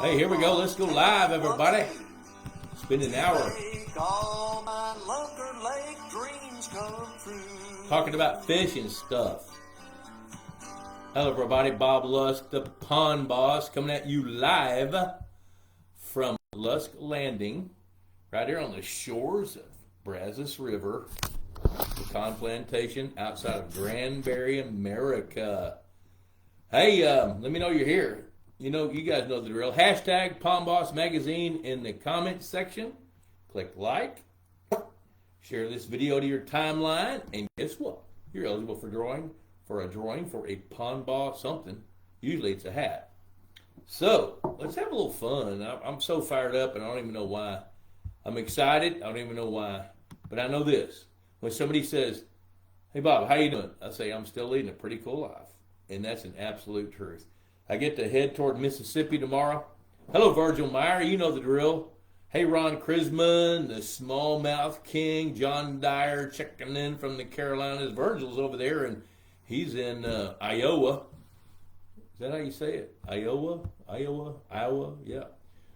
Hey, here we go. Let's go live, everybody. Spend an hour talking about fish and stuff. Hello, everybody. Bob Lusk, the pond boss, coming at you live from Lusk Landing, right here on the shores of Brazos River, pecan plantation outside of Granbury, America. Hey, let me know you're here. You know, you guys know the drill. Hashtag Pond Boss Magazine in the comments section. Click like. Share this video to your timeline. And guess what? You're eligible for a drawing for a Pond Boss something. Usually it's a hat. So, let's have a little fun. I'm so fired up and I don't even know why. I'm excited. I don't even know why. But I know this. When somebody says, "Hey, Bob, how you doing?" I say, "I'm still leading a pretty cool life." And that's an absolute truth. I get to head toward Mississippi tomorrow. Hello, Virgil Meyer. You know the drill. Hey, Ron Krisman, the smallmouth king. John Dyer checking in from the Carolinas. Virgil's over there, and he's in Iowa. Is that how you say it? Iowa? Yeah.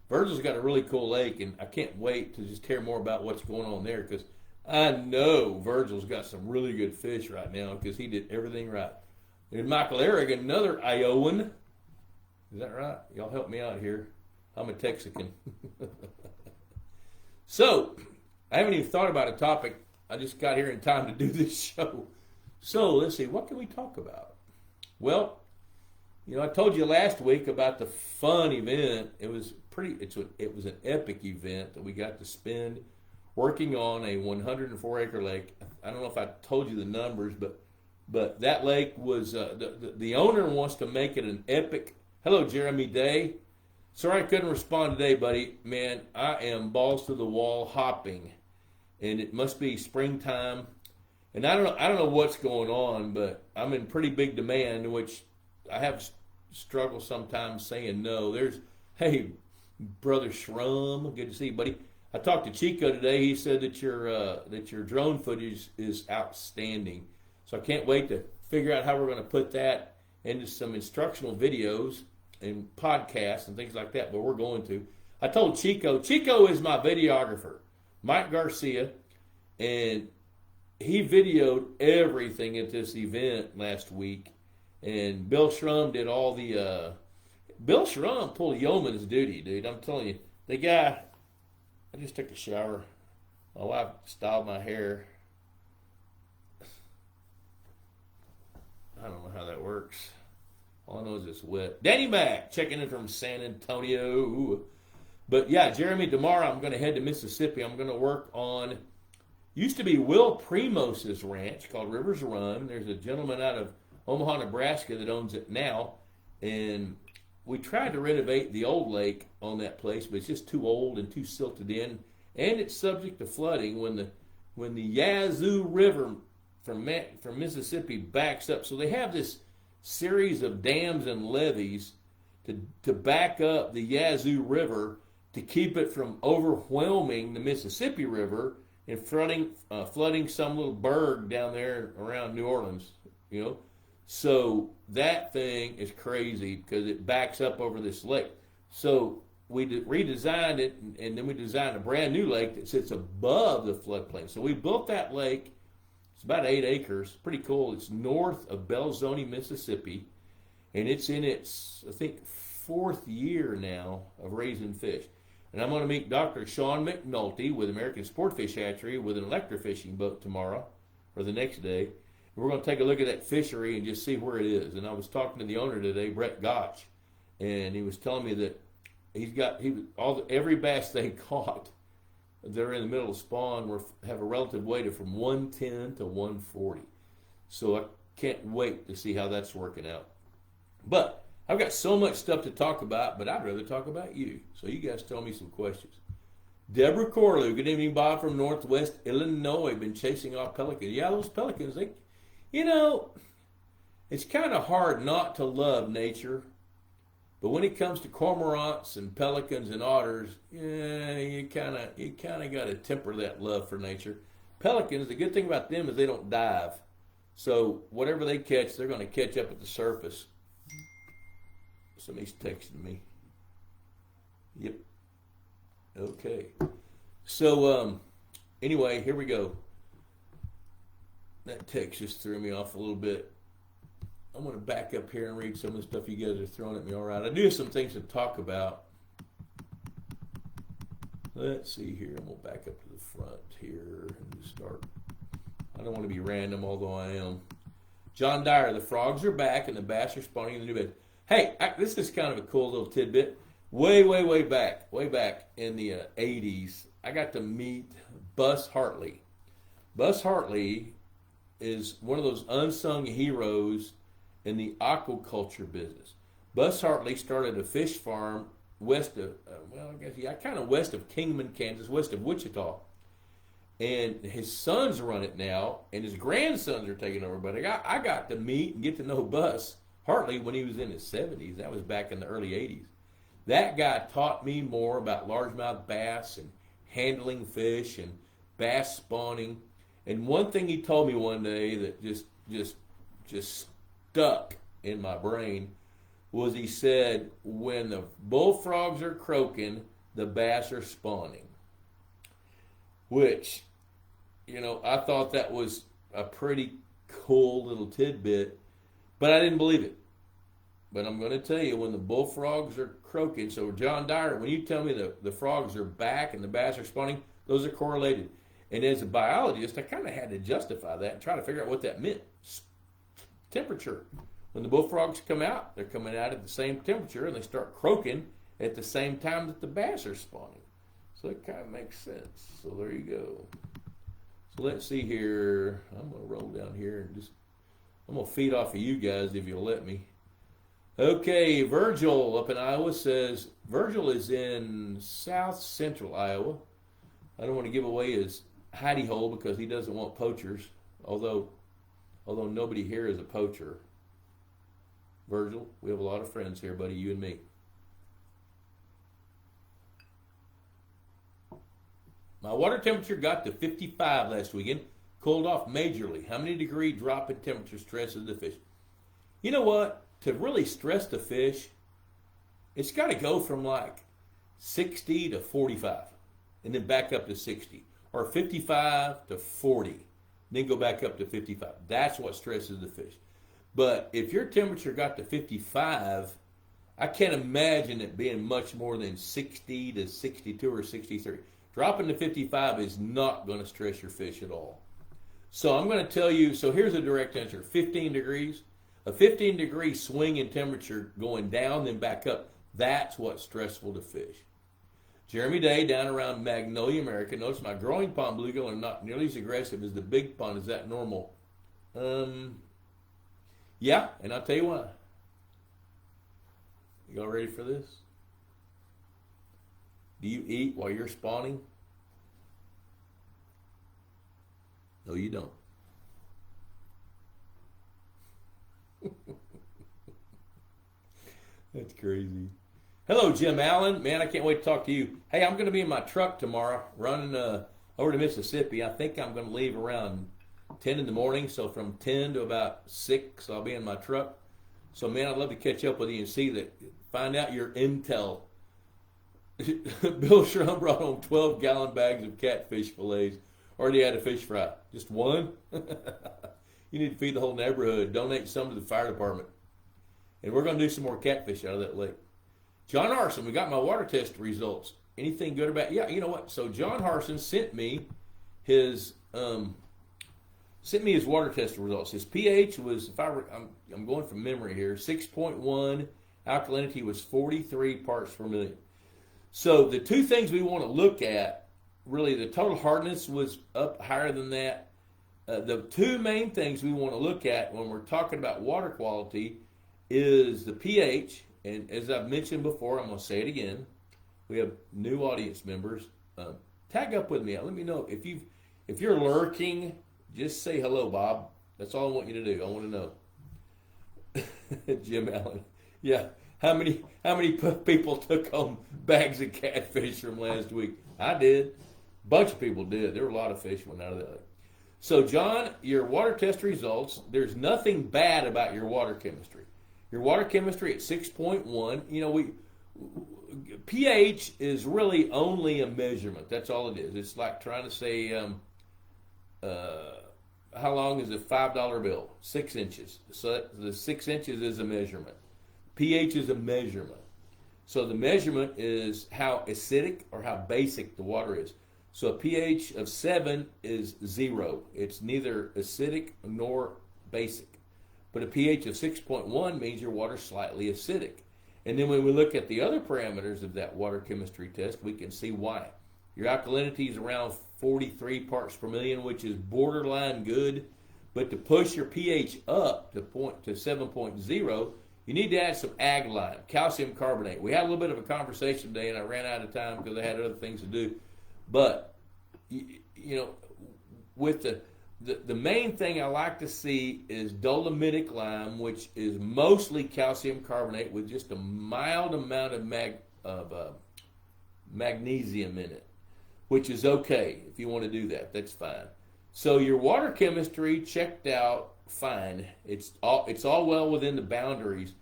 Virgil's got a really cool lake, and I can't wait to just hear more about what's going on there because I know Virgil's got some really good fish right now because he did everything right. There's Michael Eric, another Iowan. Is that right? Y'all help me out here. I'm a Texican. So, I haven't even thought about a topic. I just got here in time to do this show. So, let's see. What can we talk about? Well, you know, I told you last week about the fun event. It was an epic event that we got to spend working on a 104-acre lake. I don't know if I told you the numbers, but that lake was, the owner wants to make it an epic. Hello, Jeremy Day. Sorry I couldn't respond today, buddy. Man, I am balls to the wall hopping, and it must be springtime. And I don't know what's going on, but I'm in pretty big demand, which I have struggled sometimes saying no. Hey, brother Shrum, good to see you, buddy. I talked to Chico today. He said that your drone footage is outstanding. So I can't wait to figure out how we're going to put that into some instructional videos and podcasts and things like that, but we're going to. I told Chico is my videographer, Mike Garcia, and he videoed everything at this event last week, and Bill Shrum did all the, Bill Shrum pulled yeoman's duty, dude. I'm telling you, the guy, I just took a shower. My wife styled my hair. I don't know how that works. All I know is it's wet. Danny Mac checking in from San Antonio. But yeah, Jeremy, tomorrow I'm going to head to Mississippi. I'm going to work on, used to be Will Primos's ranch called Rivers Run. There's a gentleman out of Omaha, Nebraska that owns it now. And we tried to renovate the old lake on that place, but it's just too old and too silted in. And it's subject to flooding when the Yazoo River from Mississippi backs up. So they have this series of dams and levees to back up the Yazoo River to keep it from overwhelming the Mississippi River and flooding some little burg down there around New Orleans, you know. So that thing is crazy because it backs up over this lake. So we redesigned it, and then we designed a brand new lake that sits above the floodplain. So we built that lake. It's about 8 acres. Pretty cool. It's north of Belzoni, Mississippi, and it's in its, I think, 4th year now of raising fish. And I'm going to meet Dr. Sean McNulty with American Sportfish Hatchery with an electrofishing boat tomorrow or the next day. We're going to take a look at that fishery and just see where it is. And I was talking to the owner today, Brett Gotch, and he was telling me that every bass they caught, they're in the middle of spawn, have a relative weight of from 110 to 140. So I can't wait to see how that's working out. But I've got so much stuff to talk about, but I'd rather talk about you. So you guys tell me some questions. Deborah Corlew, good evening, Bob from Northwest Illinois. Been chasing off pelicans. Yeah, those pelicans, it's kind of hard not to love nature. But when it comes to cormorants and pelicans and otters, yeah, you kind of got to temper that love for nature. Pelicans, the good thing about them is they don't dive. So whatever they catch, they're going to catch up at the surface. Somebody's texting me. Yep. Okay. So, anyway, here we go. That text just threw me off a little bit. I'm going to back up here and read some of the stuff you guys are throwing at me. All right. I do have some things to talk about. Let's see here. I'm going to back up to the front here and just start. I don't want to be random, although I am. John Dyer, the frogs are back and the bass are spawning in the new bed. Hey, this is kind of a cool little tidbit. Way back in the 80s, I got to meet Buzz Hartley. Buzz Hartley is one of those unsung heroes in the aquaculture business. Buzz Hartley started a fish farm west of, kind of west of Kingman, Kansas, west of Wichita. And his sons run it now, and his grandsons are taking over. But I got to meet and get to know Buzz Hartley when he was in his 70s. That was back in the early 80s. That guy taught me more about largemouth bass and handling fish and bass spawning. And one thing he told me one day that just stuck in my brain was he said, when the bullfrogs are croaking, the bass are spawning. Which, I thought that was a pretty cool little tidbit, but I didn't believe it. But I'm going to tell you, when the bullfrogs are croaking, so John Dyer, when you tell me the frogs are back and the bass are spawning, those are correlated. And as a biologist, I kind of had to justify that and try to figure out what that meant. Temperature. When the bullfrogs come out, they're coming out at the same temperature and they start croaking at the same time that the bass are spawning. So it kind of makes sense. So there you go. So let's see here. I'm going to roll down here and I'm going to feed off of you guys if you'll let me. Okay, Virgil up in Iowa says, Virgil is in south central Iowa. I don't want to give away his hidey hole because he doesn't want poachers, although nobody here is a poacher. Virgil, we have a lot of friends here, buddy, you and me. My water temperature got to 55 last weekend, cooled off majorly. How many degree drop in temperature stresses the fish? You know what? To really stress the fish, it's got to go from like 60 to 45 and then back up to 60, or 55 to 40, then go back up to 55. That's what stresses the fish. But if your temperature got to 55, I can't imagine it being much more than 60 to 62 or 63. Dropping to 55 is not going to stress your fish at all. So I'm going to tell you, so here's a direct answer, 15 degrees. A 15-degree swing in temperature going down then back up, that's what's stressful to fish. Jeremy Day down around Magnolia, America. Notice my growing pond bluegill are not nearly as aggressive as the big pond. Is that normal? Yeah, and I'll tell you why. Y'all ready for this? Do you eat while you're spawning? No, you don't. That's crazy. Hello, Jim Allen. Man, I can't wait to talk to you. Hey, I'm going to be in my truck tomorrow running over to Mississippi. I think I'm going to leave around 10 in the morning. So from 10 to about 6, I'll be in my truck. So, man, I'd love to catch up with you and find out your intel. Bill Schrum brought home 12-gallon bags of catfish fillets. Already had a fish fry. Just one? You need to feed the whole neighborhood. Donate some to the fire department. And we're going to do some more catfish out of that lake. John Harson, we got my water test results. Anything good about? Yeah, you know what? So John Harson sent me his water test results. His pH was, I'm going from memory here, 6.1. Alkalinity was 43 parts per million. So the two things we want to look at, really, the total hardness was up higher than that. The two main things we want to look at when we're talking about water quality is the pH, and as I've mentioned before, I'm going to say it again. We have new audience members. Tag up with me. Let me know if you're lurking. Just say hello, Bob. That's all I want you to do. I want to know. Jim Allen. Yeah. How many people took home bags of catfish from last week? I did. A bunch of people did. There were a lot of fish went out of that lake. So, John, your water test results, there's nothing bad about your water chemistry. Your water chemistry at 6.1, pH is really only a measurement. That's all it is. It's like trying to say, how long is a $5 bill? 6 inches. So the 6 inches is a measurement. pH is a measurement. So the measurement is how acidic or how basic the water is. So a pH of 7 is 0. It's neither acidic nor basic. But a pH of 6.1 means your water's slightly acidic. And then when we look at the other parameters of that water chemistry test, we can see why. Your alkalinity is around 43 parts per million, which is borderline good. But to push your pH up to 7.0, you need to add some ag lime, calcium carbonate. We had a little bit of a conversation today, and I ran out of time because I had other things to do. But, with the main thing I like to see is dolomitic lime, which is mostly calcium carbonate with just a mild amount of magnesium in it, which is okay if you want to do that. That's fine. So your water chemistry checked out fine. It's all well within the boundaries.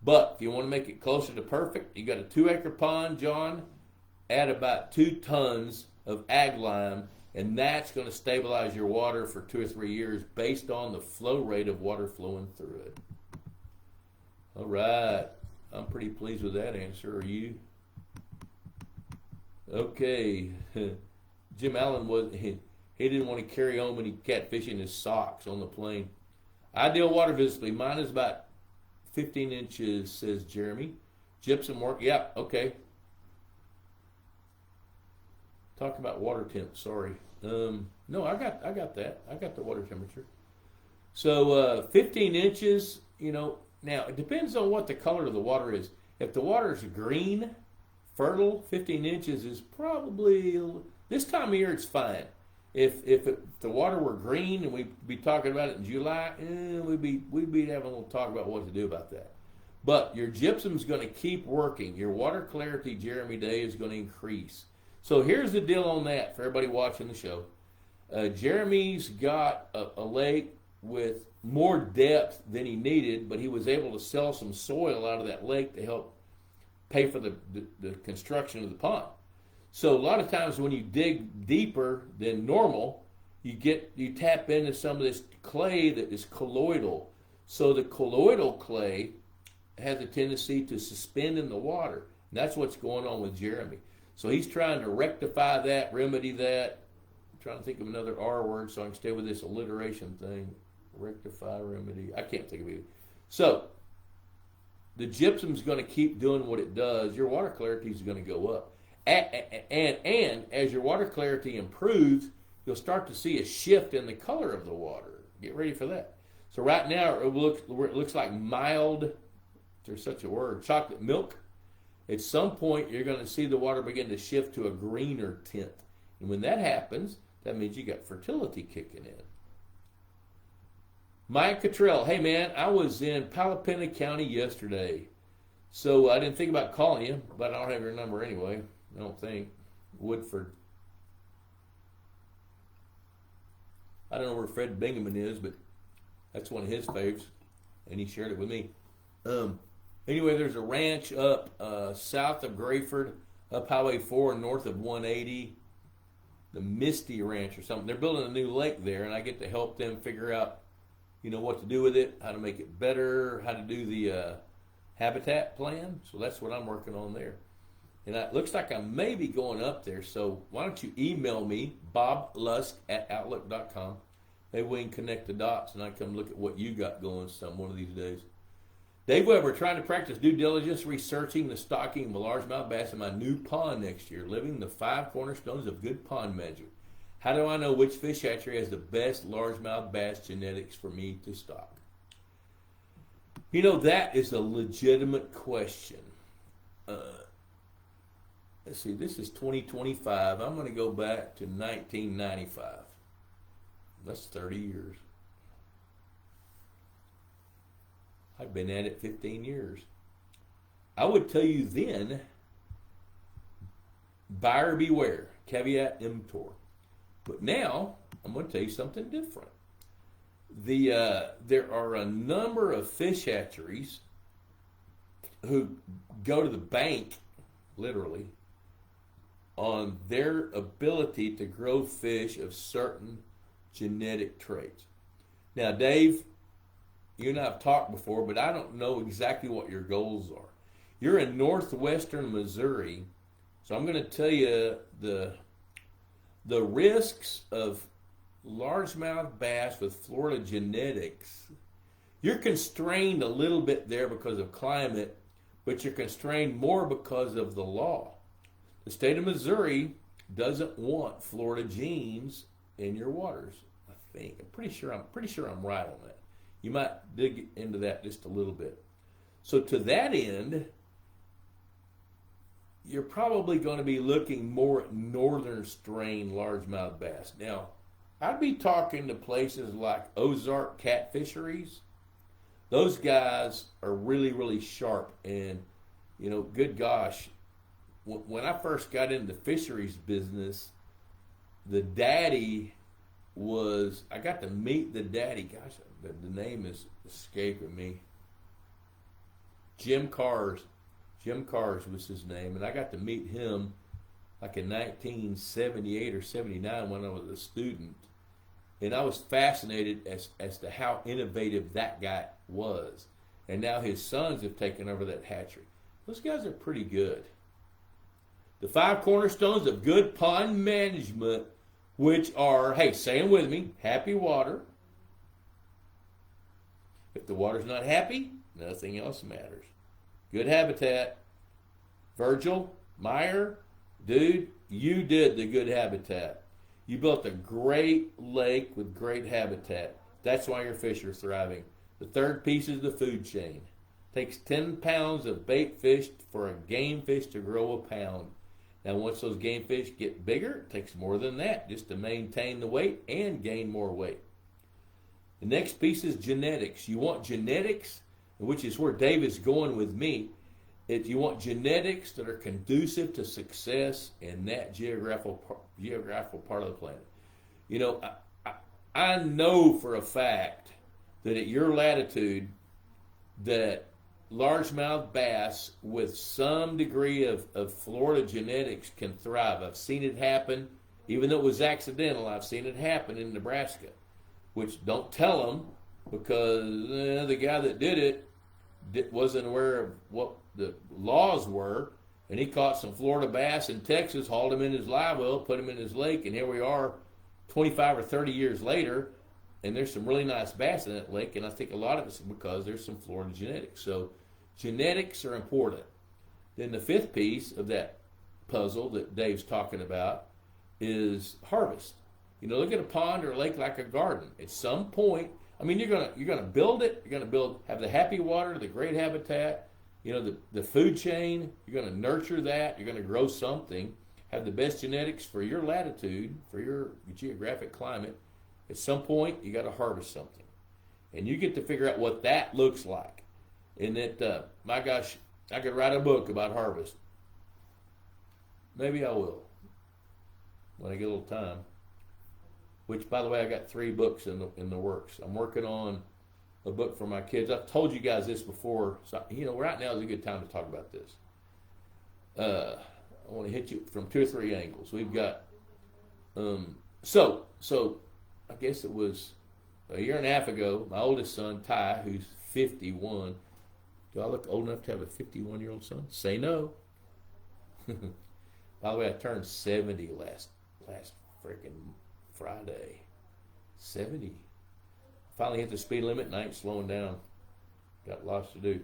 But if you want to make it closer to perfect, you got a 2-acre pond, John. Add about 2 tons of ag lime, and that's going to stabilize your water for 2 or 3 years based on the flow rate of water flowing through it. All right. I'm pretty pleased with that answer. Are you? Okay. Jim Allen he didn't want to carry home any catfish in his socks on the plane. Ideal water visibility. Mine is about 15 inches, says Jeremy. Gypsum work. Yeah, okay. Talk about water temp. Sorry. No, I got that. I got the water temperature. So 15 inches. Now it depends on what the color of the water is. If the water is green, fertile, 15 inches is probably this time of year. It's fine. If the water were green and we'd be talking about it in July, we'd be having a little talk about what to do about that. But your gypsum's going to keep working. Your water clarity, Jeremy Day, is going to increase. So here's the deal on that for everybody watching the show. Jeremy's got a lake with more depth than he needed, but he was able to sell some soil out of that lake to help pay for the construction of the pond. So a lot of times when you dig deeper than normal, you tap into some of this clay that is colloidal. So the colloidal clay has a tendency to suspend in the water. And that's what's going on with Jeremy. So he's trying to rectify that, remedy that. I'm trying to think of another R word so I can stay with this alliteration thing. Rectify, remedy. I can't think of it. So the gypsum's going to keep doing what it does. Your water clarity is going to go up. And as your water clarity improves, you'll start to see a shift in the color of the water. Get ready for that. So right now it looks like mild, if there's such a word, chocolate milk. At some point you're going to see the water begin to shift to a greener tint. And when that happens, that means you got fertility kicking in. Mike Cottrell, hey man, I was in Palapena County yesterday. So I didn't think about calling you, but I don't have your number anyway. I don't think. Woodford. I don't know where Fred Bingaman is, but that's one of his faves, and he shared it with me. Anyway, there's a ranch up south of Grayford, up Highway 4 and north of 180, the Misty Ranch or something. They're building a new lake there, and I get to help them figure out, what to do with it, how to make it better, how to do the habitat plan. So that's what I'm working on there. And it looks like I may be going up there, so why don't you email me, boblusk@outlook.com. Maybe we can connect the dots and I come look at what you got going one of these days. Dave Weber, trying to practice due diligence, researching the stocking of a largemouth bass in my new pond next year, living the 5 cornerstones of good pond management. How do I know which fish hatchery has the best largemouth bass genetics for me to stock? That is a legitimate question. Let's see, this is 2025. I'm going to go back to 1995. That's 30 years. I've been at it 15 years. I would tell you then, buyer beware, caveat emptor. But now, I'm going to tell you something different. There are a number of fish hatcheries who go to the bank literally, on their ability to grow fish of certain genetic traits. Now, Dave, you and I have talked before, but I don't know exactly what your goals are. You're in northwestern Missouri, so I'm going to tell you the risks of largemouth bass with Florida genetics. You're constrained a little bit there because of climate, but you're constrained more because of the law. The state of Missouri doesn't want Florida genes in your waters. I think I'm pretty sure I'm right on that. You might dig into that just a little bit. So to that end, you're probably going to be looking more at northern strain largemouth bass. Now, I'd be talking to places like Ozark Cat Fisheries. Those guys are really, really sharp. And, you know, good gosh, when I first got into the fisheries business, the daddy was, I got to meet the daddy. Gosh, the name is escaping me. Jim Cars was his name. And I got to meet him like in 1978 or 79 when I was a student. And I was fascinated as to how innovative that guy was. And now his sons have taken over that hatchery. Those guys are pretty good. The 5 cornerstones of good pond management, which are, hey, say them with me, happy water. If the water's not happy, nothing else matters. Good habitat. Virgil, Meyer, dude, you did the good habitat. You built a great lake with great habitat. That's why your fish are thriving. The third piece is the food chain. Takes 10 pounds of bait fish for a game fish to grow a pound. Now, once those game fish get bigger, it takes more than that just to maintain the weight and gain more weight. The next piece is genetics. You want genetics, which is where Dave is going with me. You want genetics that are conducive to success in that geographical part of the planet. You know, I know for a fact that at your latitude that largemouth bass with some degree of Florida genetics can thrive. I've seen it happen, even though it was accidental. I've seen it happen in Nebraska, which don't tell them because the guy that did it wasn't aware of what the laws were, and he caught some Florida bass in Texas, hauled him in his live well, put him in his lake, and here we are 25 or 30 years later, and there's some really nice bass in that lake, and I think a lot of it's because there's some Florida genetics. So genetics are important. Then the fifth piece of that puzzle that Dave's talking about is harvest. You know, look at a pond or a lake like a garden. At some point, I mean, you're gonna build it. You're gonna have the happy water, the great habitat. You know, the food chain. You're gonna nurture that. You're gonna grow something. Have the best genetics for your latitude, for your geographic climate. At some point, you got to harvest something, and you get to figure out what that looks like. And that, my gosh, I could write a book about harvest. Maybe I will when I get a little time. Which, by the way, I got 3 books in the works. I'm working on a book for my kids. I've told you guys this before. So, you know, right now is a good time to talk about this. I want to hit you from 2 or 3 angles. We've got, so I guess it was a year and a half ago, my oldest son, Ty, who's 51. Do I look old enough to have a 51-year-old son? Say no. By the way, I turned 70 last freaking Friday. 70. Finally hit the speed limit and I ain't slowing down. Got lots to do.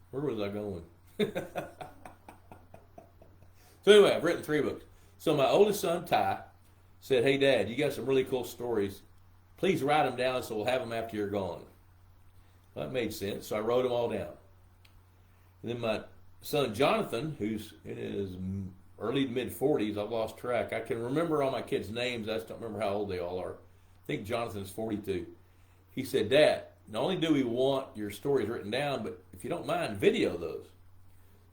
Where was I going? So anyway, I've written 3 books. So my oldest son, Ty, said, hey, Dad, you got some really cool stories. Please write them down so we'll have them after you're gone. Well, that made sense, so I wrote them all down. And then my son, Jonathan, who's in his early to mid-40s, I've lost track. I can remember all my kids' names. I just don't remember how old they all are. I think Jonathan's 42. He said, Dad, not only do we want your stories written down, but if you don't mind, video those.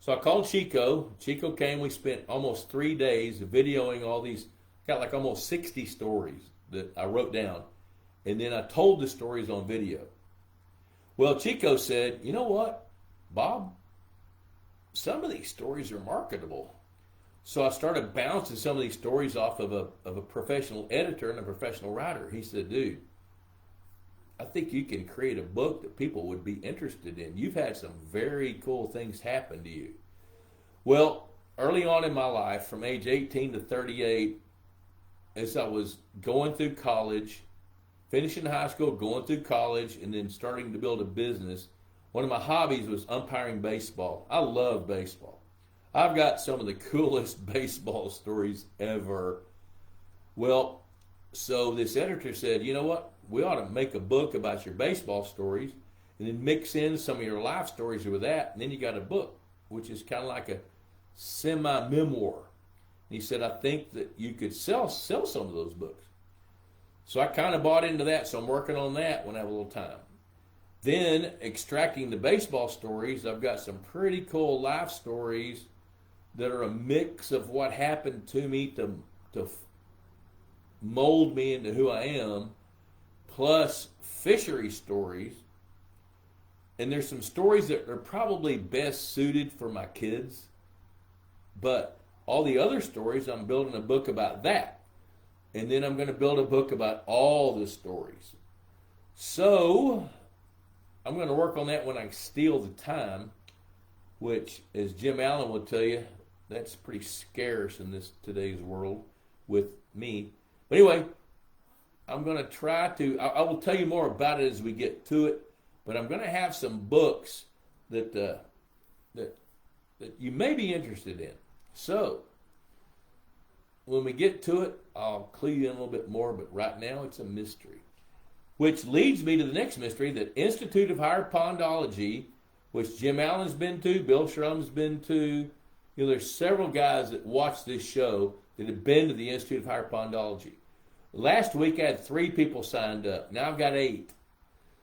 So I called Chico. Chico came. We spent almost 3 days videoing all these. Got like almost 60 stories that I wrote down. And then I told the stories on video. Well, Chico said, you know what, Bob, some of these stories are marketable. So I started bouncing some of these stories off of a professional editor and a professional writer. He said, dude, I think you can create a book that people would be interested in. You've had some very cool things happen to you. Well, early on in my life, from age 18 to 38, as I was going through college, finishing high school, going through college, and then starting to build a business, one of my hobbies was umpiring baseball. I love baseball. I've got some of the coolest baseball stories ever. Well, so this editor said, you know what? We ought to make a book about your baseball stories and then mix in some of your life stories with that. And then you got a book, which is kind of like a semi-memoir. And he said, I think that you could sell some of those books. So I kind of bought into that. So I'm working on that when I have a little time. Then extracting the baseball stories, I've got some pretty cool life stories that are a mix of what happened to me to mold me into who I am, plus fishery stories. And there's some stories that are probably best suited for my kids, but all the other stories, I'm building a book about that. And then I'm going to build a book about all the stories. So I'm going to work on that when I steal the time, which, as Jim Allen will tell you, that's pretty scarce in this today's world with me. But anyway, I'm going to try to, I will tell you more about it as we get to it, but I'm going to have some books that you may be interested in. So, when we get to it, I'll clue you in a little bit more, but right now it's a mystery. Which leads me to the next mystery, that Institute of Higher Pondology, which Jim Allen's been to, Bill Shrum's been to. You know, there's several guys that watch this show that have been to the Institute of Higher Pondology. Last week I had 3 people signed up. Now I've got 8.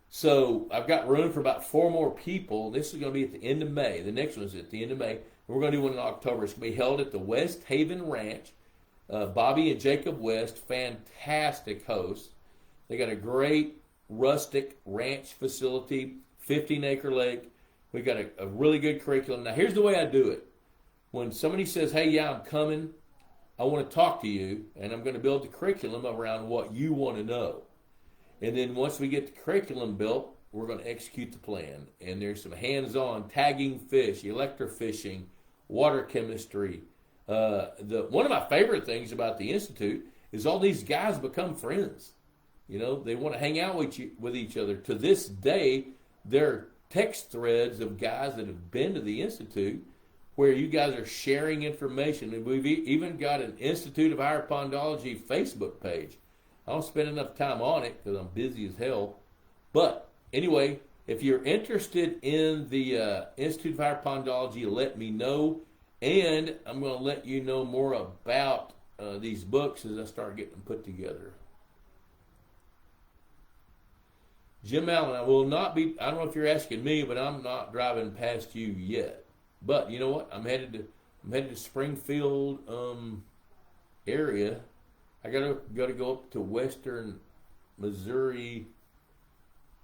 So I've got room for about 4 more people. This is going to be at the end of May. The next one's at the end of May. We're going to do one in October. It's going to be held at the West Haven Ranch. Bobby and Jacob West, fantastic hosts. They got a great rustic ranch facility, 15-acre lake. We got a really good curriculum. Now, here's the way I do it. When somebody says, hey, yeah, I'm coming, I want to talk to you, and I'm going to build the curriculum around what you want to know. And then once we get the curriculum built, we're going to execute the plan. And there's some hands-on tagging fish, electrofishing, water chemistry. One of my favorite things about the Institute is all these guys become friends. You know, they want to hang out with each other. To this day, there are text threads of guys that have been to the Institute where you guys are sharing information. And we've even got an Institute of Higher Pondology Facebook page. I don't spend enough time on it because I'm busy as hell. But anyway, if you're interested in the Institute of Higher Pondology, let me know. And I'm going to let you know more about these books as I start getting them put together. Jim Allen, I will not be, I don't know if you're asking me, but I'm not driving past you yet. But you know what? I'm headed to Springfield area. I gotta go up to western Missouri.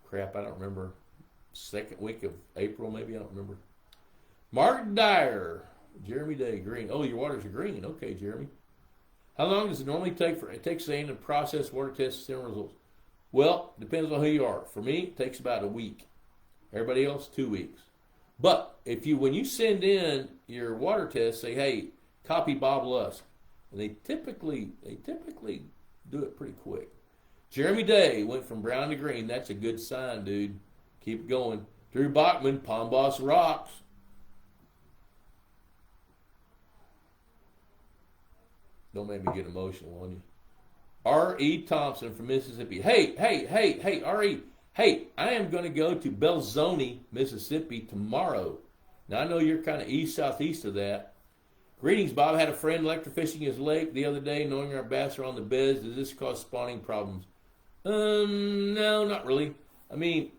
Crap, I don't remember. Second week of April, maybe, I don't remember. Mark Dyer, Jeremy Day, green. Oh, your waters are green. Okay, Jeremy. How long does it normally take for it takes to process water tests and results? Well, depends on who you are. For me, it takes about a week. Everybody else, 2 weeks. But when you send in your water test, say, hey, copy Bob Lusk. And they typically do it pretty quick. Jeremy Day went from brown to green. That's a good sign, dude. Keep going. Drew Bachman, Palm Boss rocks. Don't make me get emotional on you. R.E. Thompson from Mississippi. Hey, R.E. Hey, I am going to go to Belzoni, Mississippi tomorrow. Now, I know you're kind of east-southeast of that. Greetings, Bob. I had a friend electrofishing his lake the other day, knowing our bass are on the beds. Does this cause spawning problems? No, not really. I mean,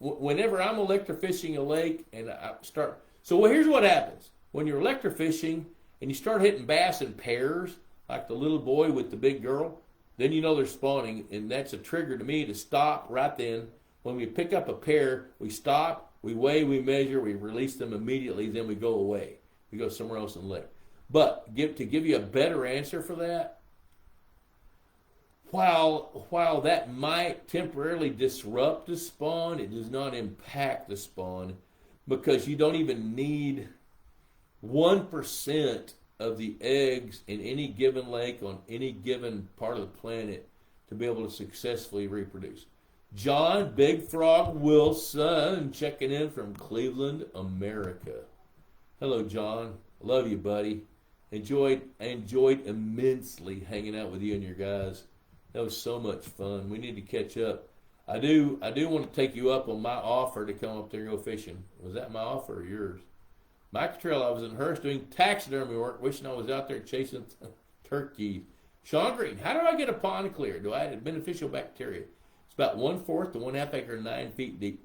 whenever I'm electrofishing a lake and I start, here's what happens. When you're electrofishing and you start hitting bass in pairs, like the little boy with the big girl, then you know they're spawning, and that's a trigger to me to stop right then. When we pick up a pair, we stop, we weigh, we measure, we release them immediately, then we go away. We go somewhere else and live. But to give you a better answer for that, while that might temporarily disrupt the spawn, it does not impact the spawn, because you don't even need 1% of the eggs in any given lake on any given part of the planet to be able to successfully reproduce. John Big Frog Wilson checking in from Cleveland, America. Hello, John. Love you, buddy. Enjoyed immensely hanging out with you and your guys. That was so much fun. We need to catch up. I do want to take you up on my offer to come up there and go fishing. Was that my offer or yours? Mike Trail, I was in Hearst doing taxidermy work, wishing I was out there chasing turkeys. Sean Green, how do I get a pond clear? Do I add beneficial bacteria? It's about 1/4 to 1/2 acre, 9 feet deep.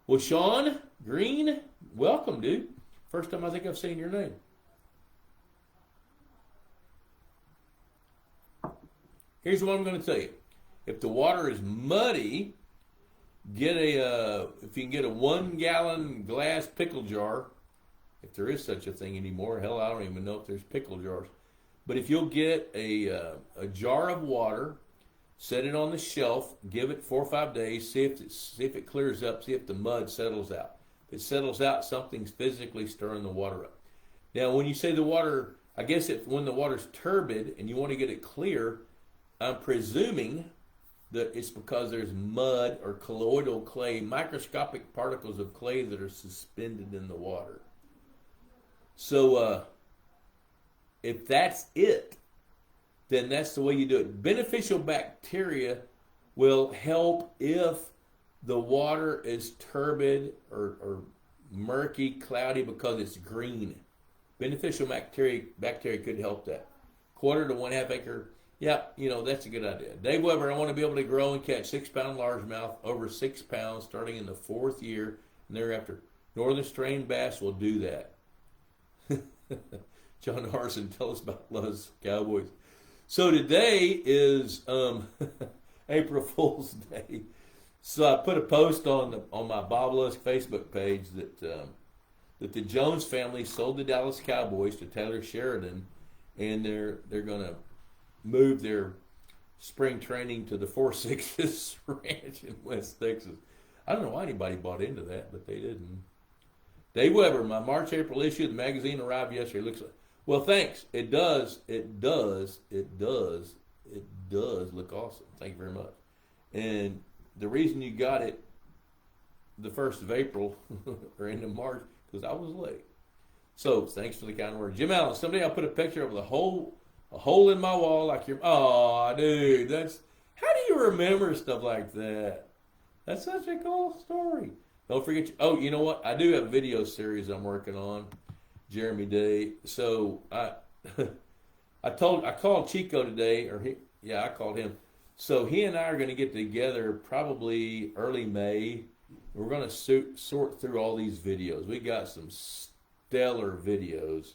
Well, Sean Green, welcome, dude. First time I think I've seen your name. Here's what I'm going to tell you. If the water is muddy, if you can get a 1 gallon glass pickle jar, if there is such a thing anymore. Hell, I don't even know if there's pickle jars. But if you'll get a jar of water, set it on the shelf, give it 4 or 5 days, see if it clears up, see if the mud settles out. If it settles out, something's physically stirring the water up. Now, when you say the water, I guess when the water's turbid and you want to get it clear, I'm presuming that it's because there's mud or colloidal clay, microscopic particles of clay that are suspended in the water. So if that's it, then that's the way you do it. Beneficial bacteria will help if the water is turbid or murky, cloudy because it's green. Beneficial bacteria could help that. 1/4 to 1/2 acre. Yeah, that's a good idea. Dave Weber, I want to be able to grow and catch 6-pound largemouth over 6 pounds starting in the 4th year and thereafter. Northern strain bass will do that. John Harson, tell us about Lusk Cowboys. So today is April Fool's Day. So I put a post on my Bob Lusk Facebook page that the Jones family sold the Dallas Cowboys to Taylor Sheridan, and they're going to move their spring training to the 4 Sixes Ranch in West Texas. I don't know why anybody bought into that, but they didn't. Dave Weber, my March-April issue of the magazine arrived yesterday. Looks like, well, thanks. It does look awesome. Thank you very much. And the reason you got it the 1st of April or end of March, because I was late. So thanks for the kind word. Jim Allen, someday I'll put a picture of a hole in my wall like you're, oh, dude, how do you remember stuff like that? That's such a cool story. Don't forget, you know what? I do have a video series I'm working on, Jeremy Day. So I called Chico today, I called him. So he and I are going to get together probably early May. We're going to sort through all these videos. We got some stellar videos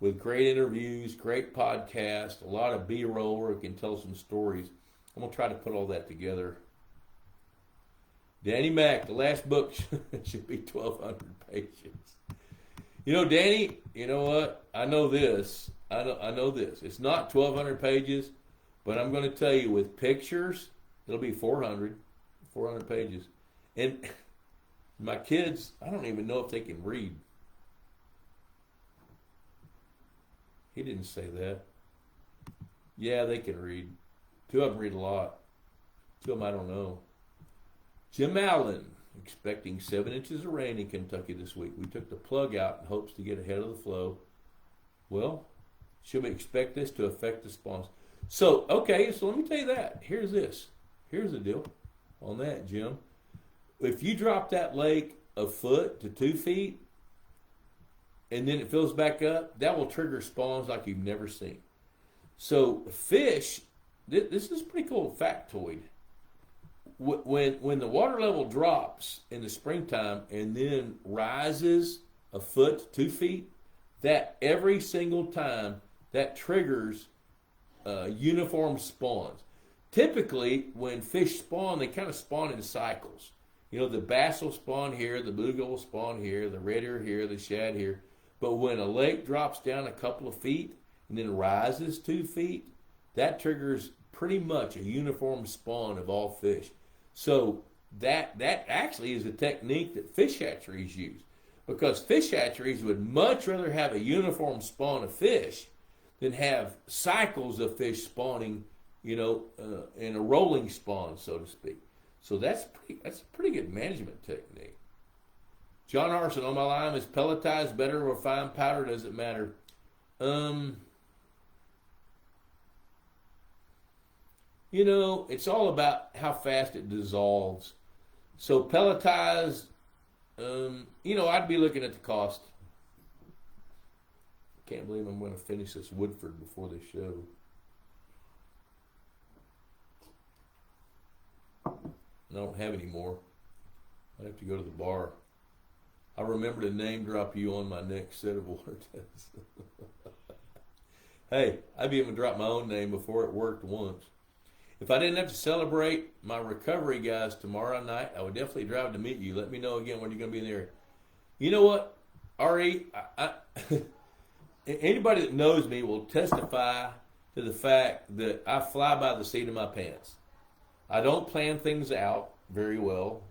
with great interviews, great podcast, a lot of B-roll where we can tell some stories. I'm going to try to put all that together. Danny Mack, the last book should be 1,200 pages. Danny, you know what? I know this. I know this. It's not 1,200 pages, but I'm going to tell you with pictures, it'll be 400 pages. And my kids, I don't even know if they can read. He didn't say that. Yeah, they can read. 2 of them read a lot. 2 of them I don't know. Jim Allen, expecting 7 inches of rain in Kentucky this week. We took the plug out in hopes to get ahead of the flow. Well, should we expect this to affect the spawns? So let me tell you that. Here's this. Here's the deal on that, Jim. If you drop that lake a foot to 2 feet, and then it fills back up, that will trigger spawns like you've never seen. So fish, this is a pretty cool factoid. When the water level drops in the springtime and then rises a foot to 2 feet, that every single time that triggers uniform spawns. Typically, when fish spawn, they kind of spawn in cycles. You know, the bass will spawn here, the bluegill will spawn here, the red ear here, the shad here. But when a lake drops down a couple of feet and then rises 2 feet, that triggers pretty much a uniform spawn of all fish. So that actually is a technique that fish hatcheries use, because fish hatcheries would much rather have a uniform spawn of fish than have cycles of fish spawning, in a rolling spawn, so to speak. So that's a pretty good management technique. John Harson, on my line, is pelletized better or fine powder? Does it matter? It's all about how fast it dissolves. So pelletized, I'd be looking at the cost. Can't believe I'm going to finish this Woodford before the show. I don't have any more. I'd have to go to the bar. I remember to name drop you on my next set of water tests. Hey, I'd be able to drop my own name before it worked once. If I didn't have to celebrate my recovery guys tomorrow night, I would definitely drive to meet you. Let me know again when you're going to be there. You know what, Ari? Anybody that knows me will testify to the fact that I fly by the seat of my pants. I don't plan things out very well.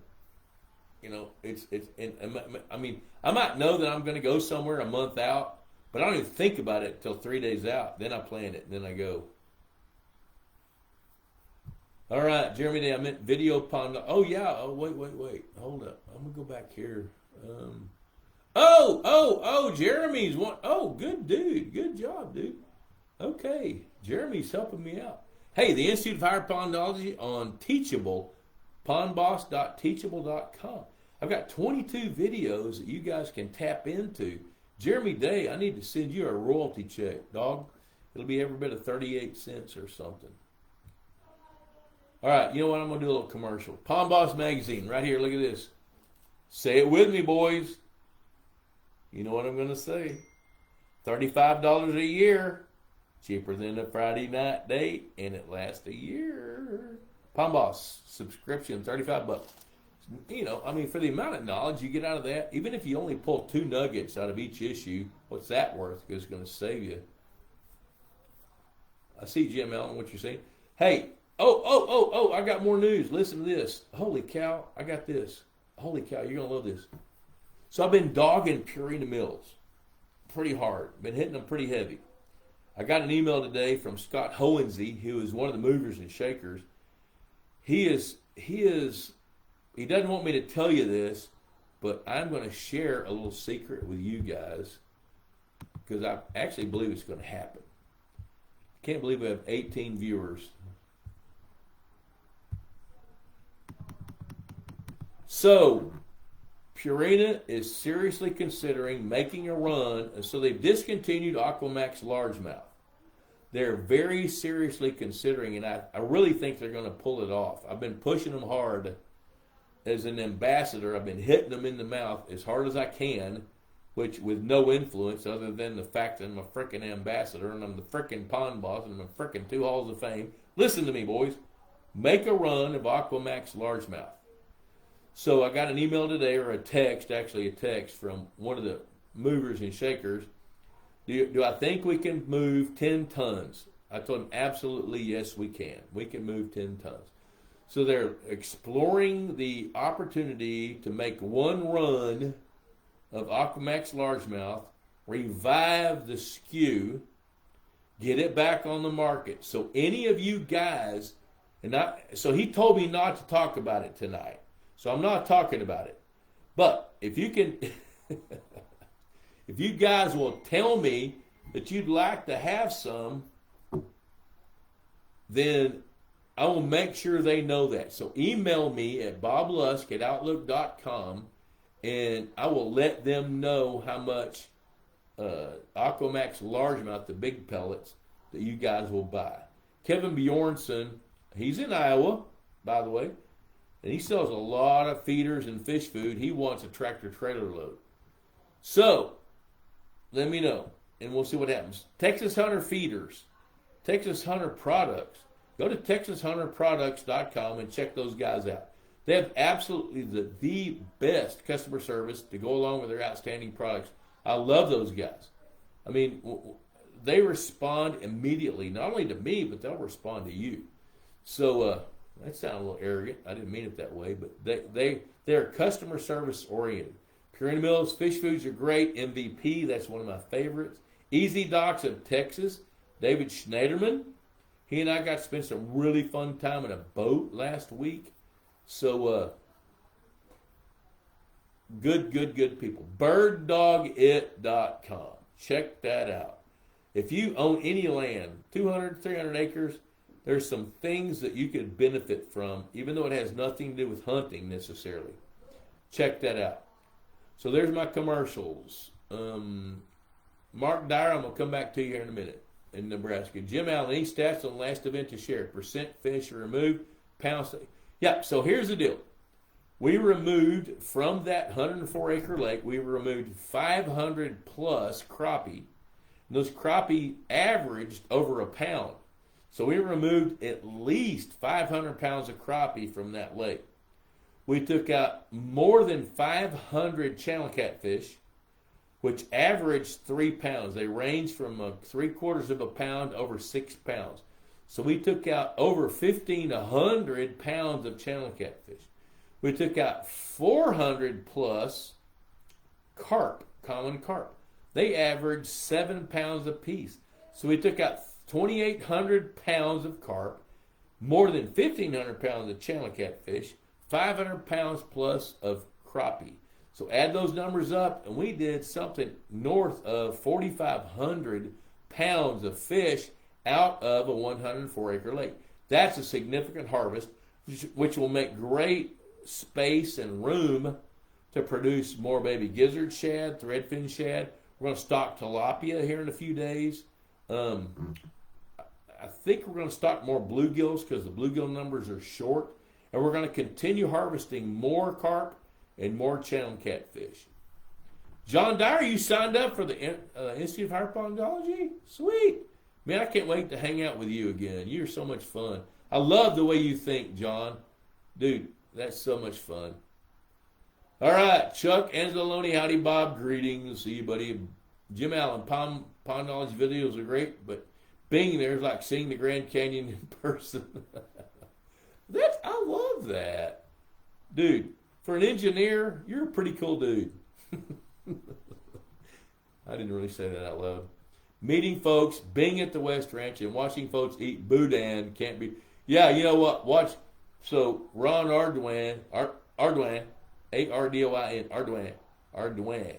I might know that I'm going to go somewhere a month out, but I don't even think about it until 3 days out. Then I plan it, and then I go. All right, Jeremy Day, I meant video pond. Oh, yeah. Oh, wait. Hold up. I'm going to go back here. Jeremy's one. Oh, good dude. Good job, dude. Okay. Jeremy's helping me out. Hey, the Institute of Higher Pondology on Teachable, pondboss.teachable.com. I've got 22 videos that you guys can tap into. Jeremy Day, I need to send you a royalty check, dog. It'll be every bit of 38 cents or something. All right, you know what? I'm going to do a little commercial. Pond Boss Magazine, right here. Look at this. Say it with me, boys. You know what I'm going to say. $35 a year. Cheaper than a Friday night date, and it lasts a year. Pond Boss subscription, $35. For the amount of knowledge you get out of that, even if you only pull 2 nuggets out of each issue, what's that worth? Because it's going to save you. I see, Jim Allen, what you're saying. Hey, I got more news. Listen to this. Holy cow, I got this. Holy cow, you're going to love this. So I've been dogging Purina Mills pretty hard. Been hitting them pretty heavy. I got an email today from Scott Hohensee, who is one of the movers and shakers. He doesn't want me to tell you this, but I'm going to share a little secret with you guys because I actually believe it's going to happen. I can't believe we have 18 viewers. So, Purina is seriously considering making a run, and so they've discontinued Aquamax Largemouth. They're very seriously considering, and I really think they're going to pull it off. I've been pushing them hard as an ambassador. I've been hitting them in the mouth as hard as I can, which with no influence other than the fact that I'm a frickin' ambassador and I'm the frickin' pond boss and I'm a frickin' 2 halls of fame. Listen to me, boys. Make a run of Aquamax Largemouth. So I got an email today, or a text from one of the movers and shakers. Do I think we can move 10 tons? I told him absolutely yes, we can. We can move 10 tons. So they're exploring the opportunity to make one run of Aquamax Largemouth, revive the SKU, get it back on the market. So any of you guys, so he told me not to talk about it tonight. So I'm not talking about it. But if you can, if you guys will tell me that you'd like to have some, then I will make sure they know that. So email me at boblusk@outlook.com, and I will let them know how much Aquamax Largemouth, the big pellets, that you guys will buy. Kevin Bjornson, he's in Iowa, by the way. And he sells a lot of feeders and fish food. He wants a tractor trailer load. So, let me know, and we'll see what happens. Texas Hunter Feeders, Texas Hunter Products. Go to TexasHunterProducts.com and check those guys out. They have absolutely the best customer service to go along with their outstanding products. I love those guys. I mean, they respond immediately, not only to me, but they'll respond to you. So that sounded a little arrogant. I didn't mean it that way, but they're customer service oriented. Purina Mills fish foods are great. MVP, that's one of my favorites. Easy Docks of Texas, David Schneiderman. He and I got to spend some really fun time in a boat last week. So good people. BirdDogIt.com. Check that out. If you own any land, 200, 300 acres, there's some things that you could benefit from, even though it has nothing to do with hunting necessarily. Check that out. So there's my commercials. Mark Dyer, I'm going to come back to you here in a minute in Nebraska. Jim Allen, any stats on the last event to share? Percent fish removed, pounds. Yeah, so here's the deal. We removed from that 104-acre lake, we removed 500 plus crappie. And those crappie averaged over a pound. So we removed at least 500 pounds of crappie from that lake. We took out more than 500 channel catfish, which averaged 3 pounds. They range from 3/4 of a pound over 6 pounds. So we took out over 1,500 pounds of channel catfish. We took out 400 plus carp, common carp. They averaged 7 pounds apiece. So we took out 2,800 pounds of carp, more than 1,500 pounds of channel catfish, 500 pounds plus of crappie. So add those numbers up, and we did something north of 4,500 pounds of fish out of a 104-acre lake. That's a significant harvest, which will make great space and room to produce more baby gizzard shad, threadfin shad. We're going to stock tilapia here in a few days. I think we're going to stock more bluegills because the bluegill numbers are short. And we're going to continue harvesting more carp and more channel catfish. John Dyer, you signed up for the Institute of Harpongology? Sweet. Man, I can't wait to hang out with you again. You're so much fun. I love the way you think, John. Dude, that's so much fun. All right, Chuck Anzalone, howdy, Bob. Greetings. See you, buddy. Jim Allen, Pondology videos are great, but being there is like seeing the Grand Canyon in person. I love that. Dude, for an engineer, you're a pretty cool dude. I didn't really say that out loud. Meeting folks, being at the West Ranch, and watching folks eat boudin can't be. Yeah, you know what? Watch. So Ron Ardoin, A-R-D-O-I-N, Ardoin.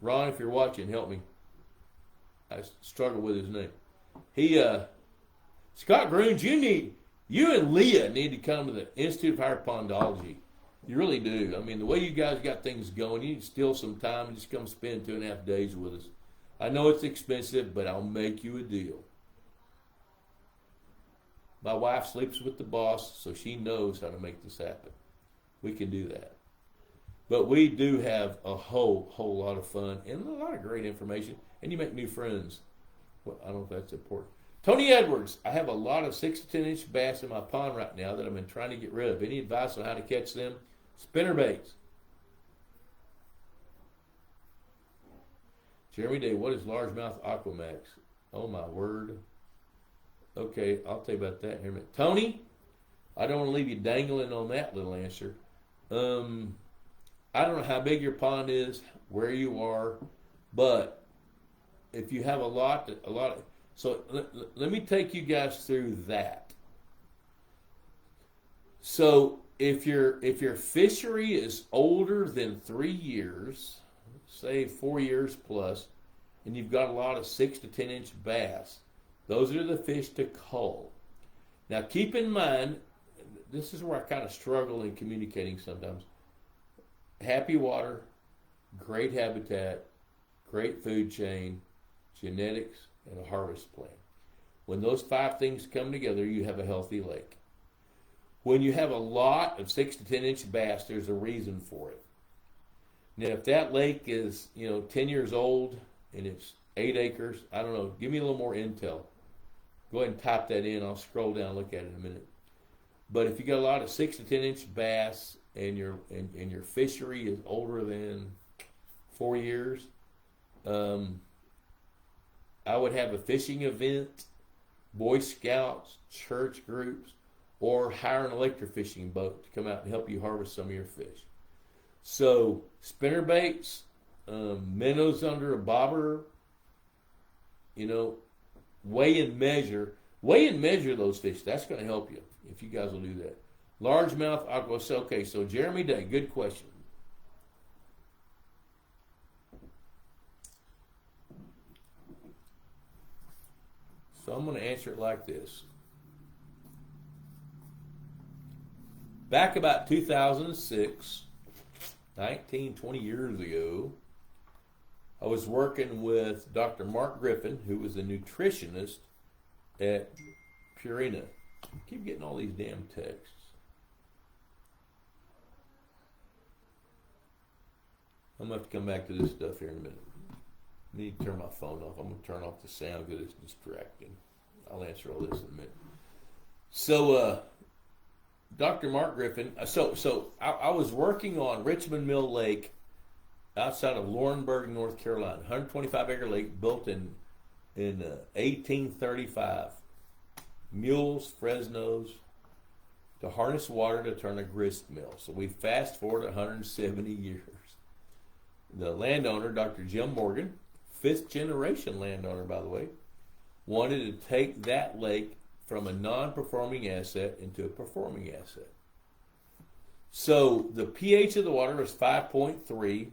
Ron, if you're watching, help me. I struggle with his name. Scott Groons, you and Leah need to come to the Institute of Harpongology. You really do. I mean, the way you guys got things going, you need to steal some time and just come spend 2.5 days with us. I know it's expensive, but I'll make you a deal. My wife sleeps with the boss, so she knows how to make this happen. We can do that. But we do have a whole lot of fun and a lot of great information, and you make new friends. Well, I don't know if that's important. Tony Edwards, I have a lot of 6 to 10 inch bass in my pond right now that I've been trying to get rid of. Any advice on how to catch them? Spinner baits. Jeremy Day, what is largemouth Aquamax? Oh my word. Okay, I'll tell you about that in a minute. Tony, I don't want to leave you dangling on that little answer. I don't know how big your pond is, where you are, but if you have a lot of, so let me take you guys through that. So if your fishery is older than 3 years, say 4 years plus, and you've got a lot of 6 to 10 inch bass, those are the fish to cull. Now keep in mind, this is where I kind of struggle in communicating sometimes. Happy water, great habitat, great food chain, genetics, and a harvest plan. When those 5 things come together, you have a healthy lake. When you have a lot of 6 to 10 inch bass, there's a reason for it. Now, if that lake is 10 years old and it's 8 acres, I don't know. Give me a little more intel. Go ahead and type that in. I'll scroll down and look at it in a minute. But if you got a lot of 6 to 10 inch bass and your fishery is older than 4 years, I would have a fishing event, Boy Scouts, church groups, or hire an electric fishing boat to come out and help you harvest some of your fish. So spinner baits, minnows under a bobber, weigh and measure those fish. That's going to help you if you guys will do that. Largemouth aqua. Okay, so Jeremy Day, good question. So I'm going to answer it like this. Back about 2006, 20 years ago, I was working with Dr. Mark Griffin, who was a nutritionist at Purina. I keep getting all these damn texts. I'm going to have to come back to this stuff here in a minute. I need to turn my phone off. I'm going to turn off the sound because it's distracting. I'll answer all this in a minute. So, Dr. Mark Griffin, I was working on Richmond Mill Lake outside of Laurinburg, North Carolina. 125-acre lake built in 1835. Mules, Fresnos, to harness water to turn a grist mill. So we fast forward 170 years. The landowner, Dr. Jim Morgan, 5th generation landowner, by the way, wanted to take that lake from a non-performing asset into a performing asset. So the pH of the water was 5.3.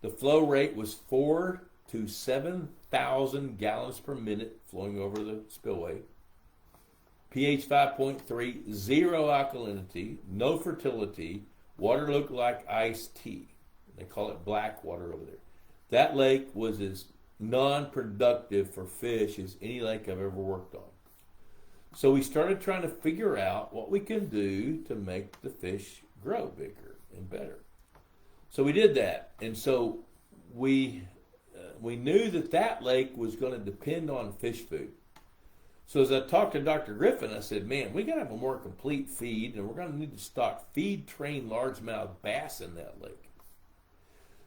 The flow rate was 4 to 7,000 gallons per minute flowing over the spillway. pH 5.3, zero alkalinity, no fertility. Water looked like iced tea. They call it black water over there. That lake was as non-productive for fish as any lake I've ever worked on. So we started trying to figure out what we can do to make the fish grow bigger and better. So we did that, and so we knew that lake was going to depend on fish food. So as I talked to Dr. Griffin, I said, man, we got to have a more complete feed, and we're going to need to stock feed-trained largemouth bass in that lake.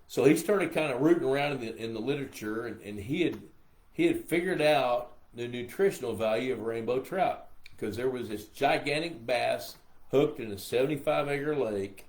So he started kind of rooting around in the literature, and he had figured out the nutritional value of rainbow trout, because there was this gigantic bass hooked in a 75-acre lake